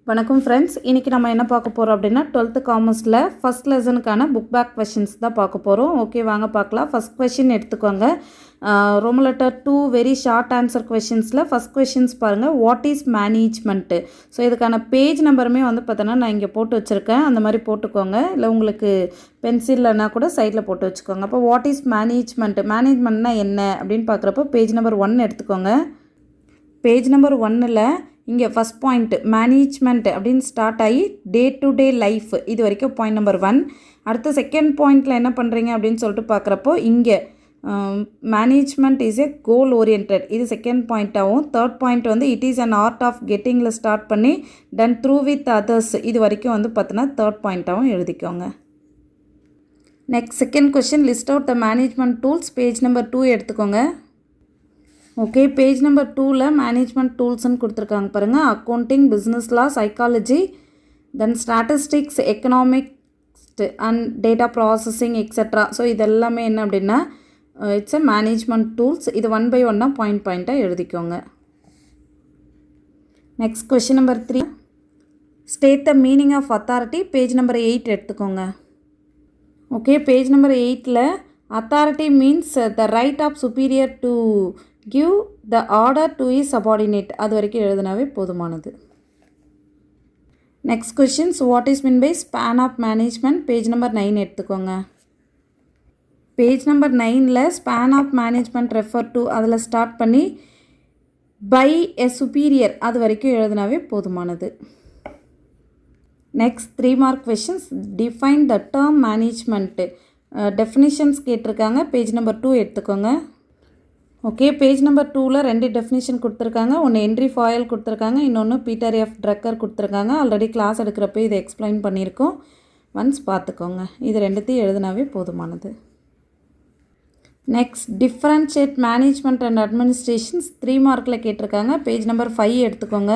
வணக்கம் ஃப்ரெண்ட்ஸ், இன்றைக்கி நம்ம என்ன பார்க்க போகிறோம் அப்படின்னா 12th காமர்ஸில் ஃபஸ்ட் லெசனுக்கான புக் பேக் கொஷின்ஸ் தான் பார்க்க போகிறோம். ஓகே, வாங்க பார்க்கலாம். ஃபஸ்ட் கொஷின் எடுத்துக்கோங்க. Roman letter 2 very short answer கொஷின்ஸில் ஃபஸ்ட் கொஷின்ஸ் பாருங்கள். What is management? ஸோ இதுக்கான பேஜ் நம்பருமே வந்து பார்த்தோன்னா நான் இங்கே போட்டு வச்சுருக்கேன். அந்த மாதிரி போட்டுக்கோங்க. இல்லை உங்களுக்கு பென்சில்லனா கூட சைடில் போட்டு வச்சுக்கோங்க. அப்போ வாட் இஸ் மேனேஜ்மெண்ட்டு, மேனேஜ்மெண்ட்னா என்ன அப்படின்னு பார்க்குறப்போ பேஜ் நம்பர் 1 எடுத்துக்கோங்க. பேஜ் நம்பர் 1ல் இங்கே ஃபஸ்ட் பாயிண்ட் மேனேஜ்மெண்ட் அப்படின்னு ஸ்டார்ட் ஆகி டே டு டே லைஃப் இது வரைக்கும் பாயிண்ட் நம்பர் 1. அடுத்த செகண்ட் பாயிண்டில் என்ன பண்ணுறீங்க அப்படின்னு சொல்லிட்டு பார்க்குறப்போ இங்கே management is a goal oriented, இது செகண்ட் பாயிண்ட்டாகவும், தேர்ட் பாயிண்ட் வந்து it is an art of கெட்டிங்கில் ஸ்டார்ட் பண்ணி டன் த்ரூ வித் அதர்ஸ் இது வரைக்கும் வந்து பார்த்தீங்கன்னா தேர்ட் பாயிண்ட்டாகவும் எழுதிக்கோங்க. Next second question, list out the management tools. Page number 2 எடுத்துக்கோங்க. ஓகே, பேஜ் நம்பர் 2ல் மேனேஜ்மெண்ட் டூல்ஸ்ன்னு கொடுத்துருக்காங்க பாருங்கள். Accounting, business law, psychology, then statistics, economics and data processing etcetera. So இதெல்லாமே என்ன அப்படின்னா இட்ஸ் எ மேனேஜ்மெண்ட் டூல்ஸ். இது 1 by 1 பாயிண்ட்டாக எழுதிக்கோங்க. Next question number 3, state the meaning of authority. Page number 8 எடுத்துக்கோங்க. ஓகே, பேஜ் நம்பர் 8ல் authority means the right of superior to give the order to is subordinate, அது வரைக்கும் எழுதினாவே போதுமானது. Next questions, what is mean by span of management. Page number 9 எடுத்துக்கோங்க. Page number 9ல் span of management refer to அதில் start பண்ணி by a superior அது வரைக்கும் எழுதினாவே போதுமானது. Next 3 mark questions, define the term management. Definitions கேட்டிருக்காங்க. பேஜ் நம்பர் 2 எடுத்துக்கோங்க. ஓகே, பேஜ் நம்பர் 2ல் 2 டெஃபினிஷன் கொடுத்துருக்காங்க. ஒன்று என்ட்ரி ஃபாயில் கொடுத்துருக்காங்க, இன்னொன்று பீட்டர் எஃப் ட்ரக்கர் கொடுத்துருக்காங்க. ஆல்ரெடி கிளாஸ் எடுக்கிறப்ப இதை எக்ஸ்பிளைன் பண்ணியிருக்கோம். ஒன்ஸ் பார்த்துக்கோங்க. இது ரெண்டுத்தையும் எழுதினாவே போதுமானது. Next differentiate management and administrations 3 markல கேட்டிருக்காங்க. பேஜ் நம்பர் 5 எடுத்துக்கோங்க.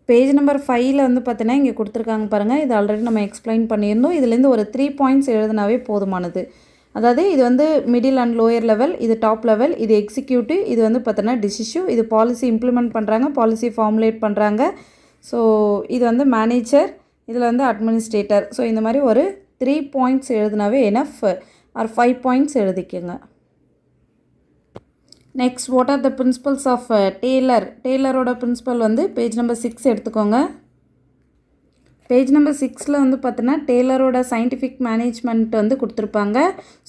பேஜ் நம்பர் 5ல் வந்து பார்த்தீங்கன்னா இங்கே கொடுத்துருக்காங்க பாருங்கள். இது ஆல்ரெடி நம்ம எக்ஸ்பிளைன் பண்ணியிருந்தோம். இதுலேருந்து ஒரு 3 points எழுதினாவே போதுமானது. அதாவது இது வந்து மிடில் அண்ட் லோயர் லெவல், இது டாப் லெவல், இது எக்ஸிக்யூட்டிவ், இது வந்து பார்த்தோன்னா டிசிஷிவ், இது பாலிசி இம்ப்ளிமெண்ட் பண்ணுறாங்க, பாலிசி ஃபார்முலேட் பண்ணுறாங்க. ஸோ இது வந்து மேனேஜர், இதில் வந்து அட்மினிஸ்ட்ரேட்டர். ஸோ இந்த மாதிரி ஒரு 3 points எழுதினாவே எனஃப், ஆர் 5 points எழுதிக்கோங்க. Next, what are the principles of Taylor. டெய்லரோட பிரின்சிபல் வந்து பேஜ் நம்பர் 6 எடுத்துக்கோங்க. பேஜ் நம்பர் 6ல் வந்து பார்த்தீங்கன்னா டெய்லரோட சயின்டிஃபிக் மேனேஜ்மெண்ட் வந்து கொடுத்துருப்பாங்க.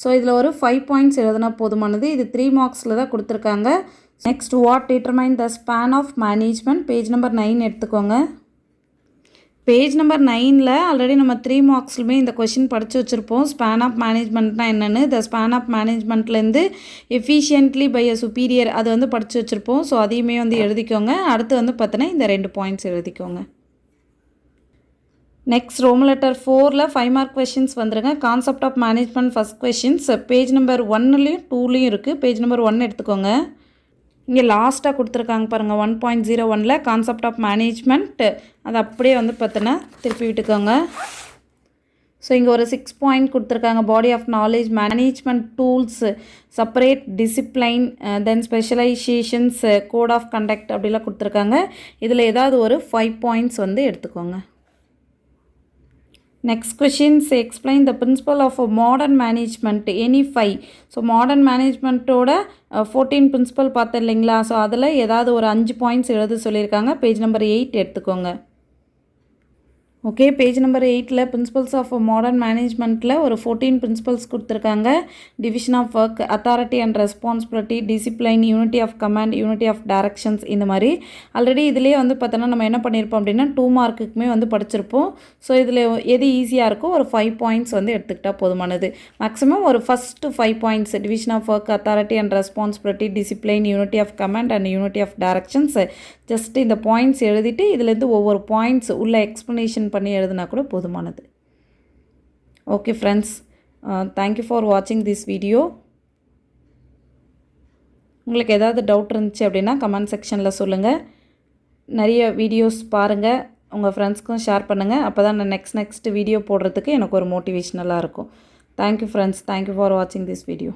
ஸோ இதில் ஒரு 5 points எழுதினா போதுமானது. இது 3 marksல தான் கொடுத்துருக்காங்க. Next, what determine the span of management. Page number 9 எடுத்துக்கோங்க. பேஜ் நம்பர் 9ல் ஆல்ரெடி நம்ம 3 marksலுமே இந்த கொஷின் படித்து வச்சுருப்போம். ஸ்பேன் ஆஃப் மேனேஜ்மெண்ட்னா என்னென்னு, த ஸ்பேன் ஆஃப் மேனேஜ்மெண்ட்லேருந்து எஃபிஷியன்ட்லி பை அ சுப்பீரியர் அது வந்து படித்து வச்சுருப்போம். ஸோ அதையுமே வந்து எழுதிக்கோங்க. அடுத்து வந்து பார்த்தோன்னா இந்த 2 points எழுதிக்கோங்க. நெக்ஸ்ட் ரோமன் லெட்டர் 4ல் 5 mark கொஷின்ஸ் வந்துருங்க. Concept of management first questions page number 1லையும் 2லையும் இருக்குது. பேஜ் நம்பர் 1 எடுத்துக்கோங்க. இங்கே லாஸ்ட்டாக கொடுத்துருக்காங்க பாருங்கள் 1.01ல் கான்செப்ட் ஆஃப் மேனேஜ்மெண்ட், அது அப்படியே வந்து பார்த்தோன்னா திருப்பி விட்டுக்கோங்க. ஸோ இங்கே ஒரு 6 point கொடுத்துருக்காங்க. Body of knowledge, management tools, separate discipline, then specialisations, code of conduct அப்படிலாம் கொடுத்துருக்காங்க. இதில் ஏதாவது ஒரு 5 points வந்து எடுத்துக்கோங்க. Next questions, explain the principle of modern management any 5. So modern மேனேஜ்மெண்ட்டோட 14 பிரின்சிபல் பார்த்தோம் இல்லைங்களா. ஸோ அதில் ஏதாவது ஒரு 5 points எழுத சொல்லியிருக்காங்க. பேஜ் நம்பர் 8 எடுத்துக்கோங்க. ஓகே, பேஜ் நம்பர் 8ல் பிரின்சிபல்ஸ் ஆஃப் மாடர்ன் மேனேஜ்மெண்ட்டில் ஒரு 14 பிரின்சிபல்ஸ் கொடுத்துருக்காங்க. Division of work, authority and responsibility, discipline, unity of command, unity of directions, இந்த மாதிரி ஆல்ரெடி இதிலே வந்து பார்த்தோன்னா நம்ம என்ன பண்ணியிருப்போம் அப்படின்னா 2 markக்குமே வந்து படிச்சிருப்போம். ஸோ இதில் எது ஈஸியாக இருக்கோ ஒரு 5 points வந்து எடுத்துக்கிட்டால் போதுமானது. மேக்ஸிமம் ஒரு first 5 points division of work, authority and responsibility, discipline, unity of command and unity of directions, just இந்த பாயிண்ட்ஸ் எழுதிட்டு இதுலேருந்து ஒவ்வொரு பாயிண்ட்ஸ் உள்ள எக்ஸ்ப்ளனேஷன் பண்ணி எழுதினா கூட போதுமானது. ஓகே ஃப்ரெண்ட்ஸ், தேங்க்யூ ஃபார் வாட்சிங் திஸ் வீடியோ. உங்களுக்கு ஏதாவது டவுட் இருந்துச்சு அப்படின்னா கமெண்ட் செக்ஷனில் சொல்லுங்கள். நிறைய வீடியோஸ் பாருங்கள், உங்கள் ஃப்ரெண்ட்ஸ்க்கும் ஷேர் பண்ணுங்கள். அப்போ தான் நான் நெக்ஸ்ட் வீடியோ போடுறதுக்கு எனக்கு ஒரு மோட்டிவேஷ்னலாக இருக்கும். தேங்க்யூ ஃப்ரெண்ட்ஸ், தேங்க்யூ ஃபார் வாட்சிங் திஸ் வீடியோ.